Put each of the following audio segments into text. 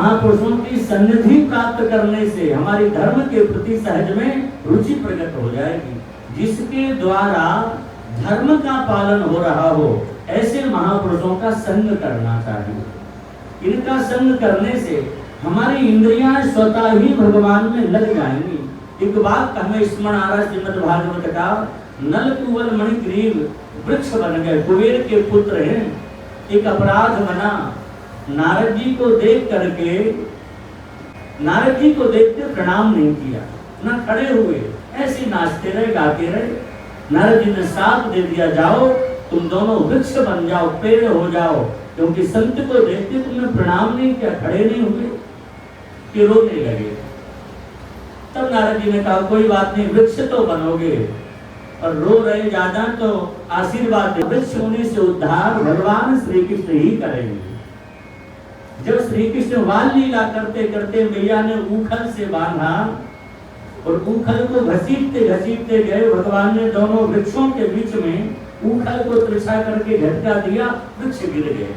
महापुरुषों की सन्निधि प्राप्त करने से हमारी धर्म के प्रति सहज में रुचि प्रकट हो जाएगी। जिसके द्वारा धर्म का पालन हो रहा हो, ऐसे महापुरुषों का संग करना चाहिए। इनका संग करने से हमारी इंद्रियां स्वतः ही भगवान में लग जाएंगी। एक बात हमें स्मरण आ रहा है श्रीमद् भागवत का, नल कुवल मणिग्रीव वृक्ष बन गए, कुबेर के पुत्र हैं। एक अपराध बना, नारद जी को देख करके, नारद जी को देखते प्रणाम नहीं किया, ना खड़े हुए, ऐसे नाचते रहे, गाते रहे। नारद जी ने साथ दे दिया, जाओ तुम दोनों वृक्ष बन जाओ, पेड़ हो जाओ, क्योंकि संत को देखते तुमने प्रणाम नहीं किया, खड़े नहीं हुए, कि रोने लगे। तब नारद जी ने कहा कोई बात नहीं, वृक्ष तो बनोगे, और रो रहे ज्यादा तो आशीर्वाद, वृक्ष होने से उद्धार भगवान श्री कृष्ण ही करेंगे। जब श्री कृष्ण बाल लीला करते करते मैया ने ऊखल से बांधा और ऊखल को घसीटते घसीटते गए, भगवान ने दोनों वृक्षों के बीच में ऊखल को तिरछा करके झटका दिया, वृक्ष गिर गए।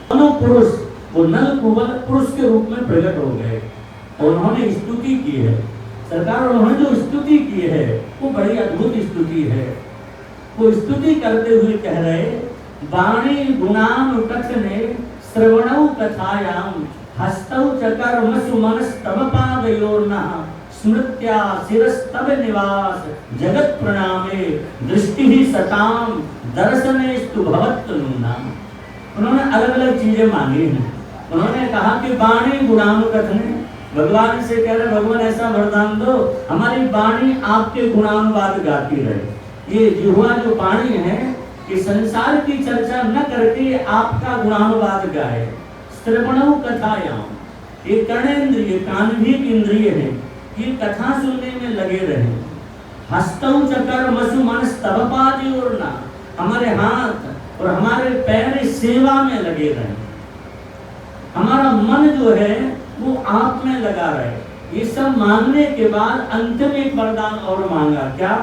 दोनों पुरुष वो नल कुवल पुरुष के रूप में प्रकट हो गए और उन्होंने स्तुति की है। सरकार उन्होंने जो स्तुति की है वो बड़ी अद्भुत स्तुति है। वो स्तुति करते हुए कह रहे, वाणी गुणान कथने श्रवणौ कथायाम हस्तौ चकर्म सुमनस्तव पादयोर्नः स्मृत्या शिरस्तव निवास जगत प्रणामे दृष्टि ही सताम दर्शनेस्तु भवत्तनूनाम। उन्होंने अलग अलग चीजें मांगी हैं। उन्होंने कहा कि वाणी गुणानुकथने, भगवान से कह रहे भगवान ऐसा वरदान दो हमारी वाणी आपके गुणानुवाद गाती रहे। ये जिह्वा जो वाणी है कि संसार की चर्चा न करके आपका गुणानुवाद गाए। श्रवणौ कथायाम, ये कर्णेंद्रिय कान भी एक इंद्रिय है, ये कथा सुनने में लगे रहे। हस्तौ चकर मसु मनस तव पादयोर्ना, हमारे हाथ और हमारे पैर सेवा में लगे रहे। हमारा मन जो है वो आप में लगा रहे। ये सब मांगने के बाद अंत में एक वरदान और मांगा, क्या?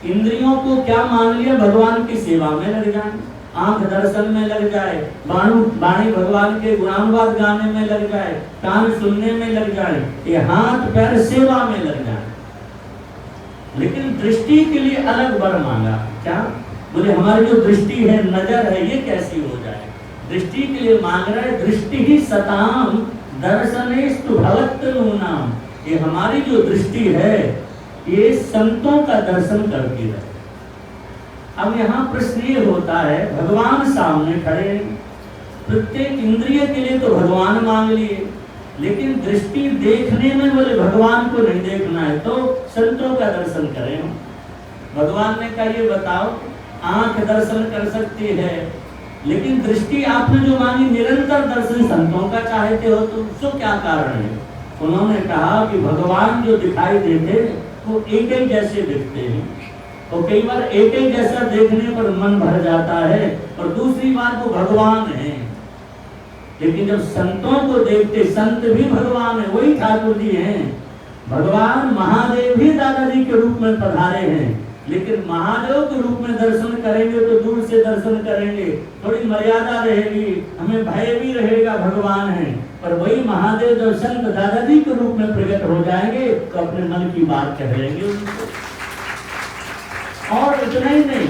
इंद्रियों को क्या मांग लिया? भगवान की सेवा में लग जाए, आंख दर्शन में लग जाए, वाणी भगवान के गुणानुवाद गाने में लग जाए, कान सुनने में लग जाए, ये हाथ पैर सेवा में लग जाए। लेकिन दृष्टि के लिए अलग वर मांगा, क्या? बोले हमारी जो दृष्टि है, नजर है, ये कैसी हो जाए? दृष्टि के लिए मांग रहे, दृष्टि ही सताम दर्शनेस्तु भवत्तनूनाम, ये हमारी जो दृष्टि है ये संतों का दर्शन करती रहे। अब यहाँ प्रश्न ये होता है, भगवान सामने खड़े, प्रत्येक इंद्रिय के लिए तो भगवान मांग लिए, लेकिन दृष्टि देखने में बोले भगवान को नहीं देखना है तो संतों का दर्शन करें। भगवान ने कहा ये बताओ, आंख दर्शन कर सकती है, लेकिन दृष्टि आपने जो मांगी निरंतर दर्शन संतों का चाहते हो तो उसको क्या कारण है? उन्होंने कहा कि भगवान जो दिखाई देते वो एक ही जैसे दिखते हैं, और कई बार एक ही जैसा देखने पर मन भर जाता है, और दूसरी बार वो भगवान है। लेकिन जब संतों को देखते, संत भी भगवान है, वही ठाकुर जी हैं। भगवान महादेव भी दादाजी के रूप में पधारे हैं, लेकिन महादेव के रूप में दर्शन करेंगे तो दूर से दर्शन करेंगे, थोड़ी मर्यादा रहेगी, हमें भय भी रहेगा, भगवान है। पर वही महादेव जब संत दादाजी के रूप में प्रकट हो जाएंगे तो अपने मन की बात कह लेंगे उनको। और इतना ही नहीं,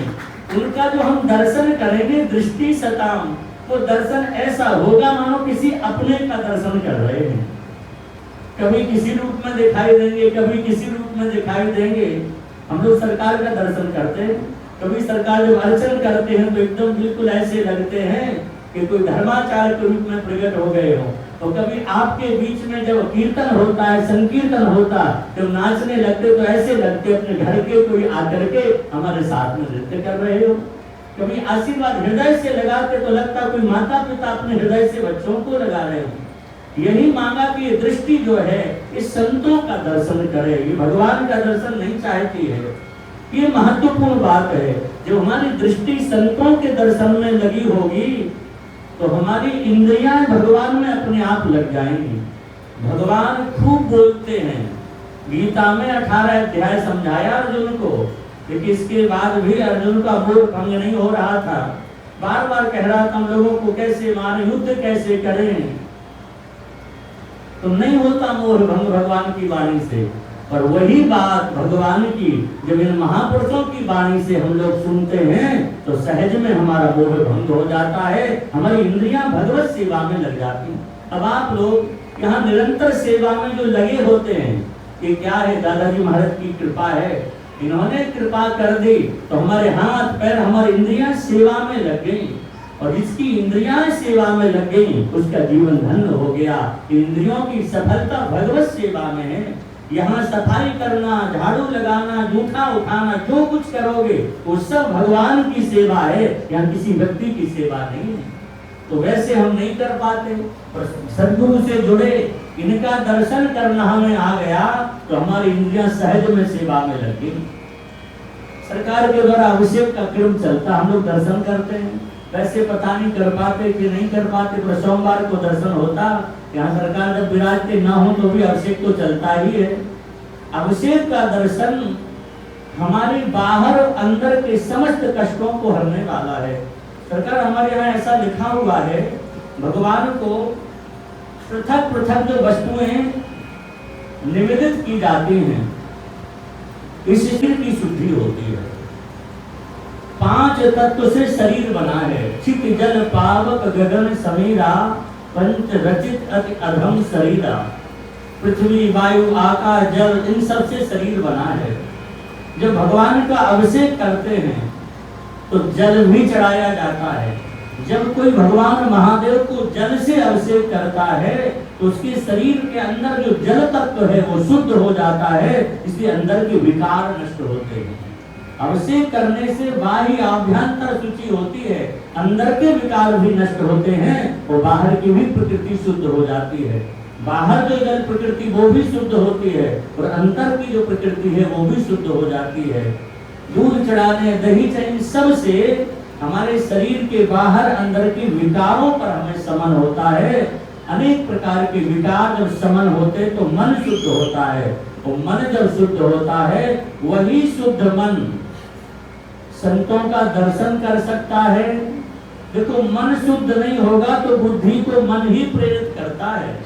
उनका जो हम दर्शन करेंगे दृष्टि सताम, वो दर्शन ऐसा होगा मानो किसी अपने का दर्शन कर रहे हैं। कभी किसी रूप में दिखाई देंगे, कभी किसी रूप में दिखाई देंगे। हम लोग सरकार का दर्शन करते हैं, कभी सरकार जब अर्चन करते हैं तो एकदम बिल्कुल ऐसे लगते हैं कि कोई धर्माचार्य के रूप में प्रकट हो गए हो। तो कभी आपके बीच में जब कीर्तन होता है, संकीर्तन होता, जब नाचने लगते तो ऐसे लगते अपने घर के कोई आकर के हमारे साथ में नृत्य कर रहे हो। कभी आशीर्वाद हृदय से लगाते तो लगता कोई माता पिता अपने हृदय से बच्चों को लगा रहे हो। यही मांगा कि ये दृष्टि जो है इस संतों का दर्शन करे, ये भगवान का दर्शन नहीं चाहती है। ये महत्वपूर्ण बात है। जब हमारी दृष्टि संतों के दर्शन में लगी होगी तो हमारी इंद्रियां भगवान में अपने आप लग जाएंगी। भगवान खूब बोलते हैं, गीता में 18 अध्याय समझाया अर्जुन को, लेकिन इसके बाद भी अर्जुन का मोह भंग नहीं हो रहा था। बार बार कह रहा था हम लोगों को कैसे मारे, युद्ध कैसे करें। तो नहीं होता मोह भंग भगवान की वाणी से। पर वही बात भगवान की जब इन महापुरुषों की वाणी से हम लोग सुनते हैं तो सहज में हमारा मोह भंग हो जाता है, हमारी इंद्रियां भगवत सेवा में लग जाती हैं। अब आप लोग यहाँ निरंतर सेवा में जो लगे होते हैं, कि क्या है, दादाजी महाराज की कृपा है, इन्होंने कृपा कर दी तो हमारे हाथ पैर हमारी इंद्रियां सेवा में लग गई, और जिसकी इंद्रियां सेवा में लग गई उसका जीवन धन्य हो गया। इंद्रियों की सफलता भगवत सेवा में है। यहाँ सफाई करना, झाड़ू लगाना, जूठा उठाना, जो कुछ करोगे वो सब भगवान की सेवा है, यहाँ किसी व्यक्ति की सेवा नहीं है। तो वैसे हम नहीं कर पाते, पर सद्गुरु से जुड़े, इनका दर्शन करना हमें आ गया तो हमारी इंद्रियां सहज में सेवा में लग गई। सरकार के द्वारा अभिषेक का क्रम चलता, हम लोग दर्शन करते हैं, वैसे पता नहीं कर पाते कि नहीं कर पाते, पर सोमवार को दर्शन होता। यहाँ सरकार जब विराजते ना हो तो भी अभिषेक तो चलता ही है। अभिषेक का दर्शन हमारे बाहर और अंदर के समस्त कष्टों को हरने वाला है। सरकार हमारे यहाँ ऐसा लिखा हुआ है, भगवान को पृथक पृथक जो वस्तुएं निवेदित की जाती हैं, इस शरीर की शुद्धि होती है। 5 तत्व से शरीर बना है, चित जल पावक गगन समीरा, पंच रचित अति अधम शरीरा। पृथ्वी वायु आकाश जल, इन सब से शरीर बना है। जब भगवान का अभिषेक करते हैं तो जल भी चढ़ाया जाता है। जब कोई भगवान महादेव को जल से अभिषेक करता है तो उसके शरीर के अंदर जो जल तत्व है वो शुद्ध हो जाता है, इसलिए अंदर के विकार नष्ट होते हैं। अभिषेक करने से बाह्य आभ्यंतर शुचि होती है, अंदर के विकार भी नष्ट होते हैं और बाहर की भी प्रकृति शुद्ध हो जाती है। बाहर जो जल प्रकृति वो भी शुद्ध होती है और अंदर की जो प्रकृति है वो भी शुद्ध हो जाती है। दूध चढ़ाने, दही चढ़ाने, सब से हमारे शरीर के बाहर अंदर के विकारों पर हमें समन होता है। अनेक प्रकार के विकार जब समन होते तो मन शुद्ध होता है, और मन जब शुद्ध होता है वही शुद्ध मन संतों का दर्शन कर सकता है। देखो, मन शुद्ध नहीं होगा तो बुद्धि को मन ही प्रेरित करता है।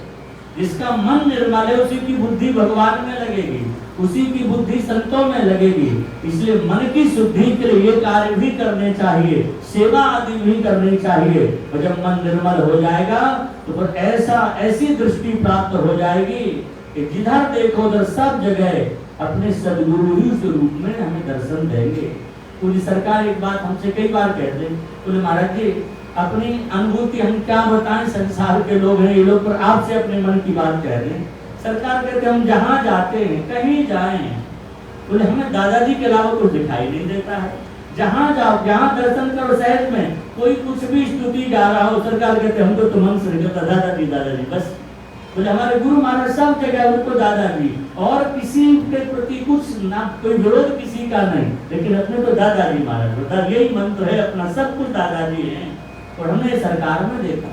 जिसका मन निर्मल है उसी की बुद्धि भगवान में लगेगी, उसी की बुद्धि संतों में लगेगी। इसलिए मन की शुद्धि के लिए ये कार्य भी करने चाहिए, सेवा आदि भी करनी चाहिए। और जब मन निर्मल हो जाएगा तो फिर ऐसी दृष्टि प्राप्त हो जाएगी कि जिधर देखो उधर सब जगह अपने सद्गुरु ही स्वरूप में हमें दर्शन देंगे। पूरी सरकार एक बात हमसे कई बार कहते, बोले महाराज जी अपनी अनुभूति हम क्या बताएं, संसार के लोग हैं ये लोग, पर आपसे अपने मन की बात कह रहे हैं। सरकार कहते हम जहाँ जाते हैं, कहीं जाएं, बोले हमें दादाजी के अलावा कुछ दिखाई नहीं देता है। जहाँ जाओ, जहाँ दर्शन करो, सहज में कोई कुछ भी स्तुति गा रहा हो, सरकार कहते हम तो तुम हमसे नहीं, दादाजी दादाजी बस। बोले हमारे गुरु महाराज सब जगह उनको दादाजी, और किसी के प्रति कुछ ना, कोई विरोध किसी का नहीं, लेकिन अपने तो दादाजी महाराज, यही मंत्र है अपना, सब कुछ दादाजी है। और हमने सरकार में देखा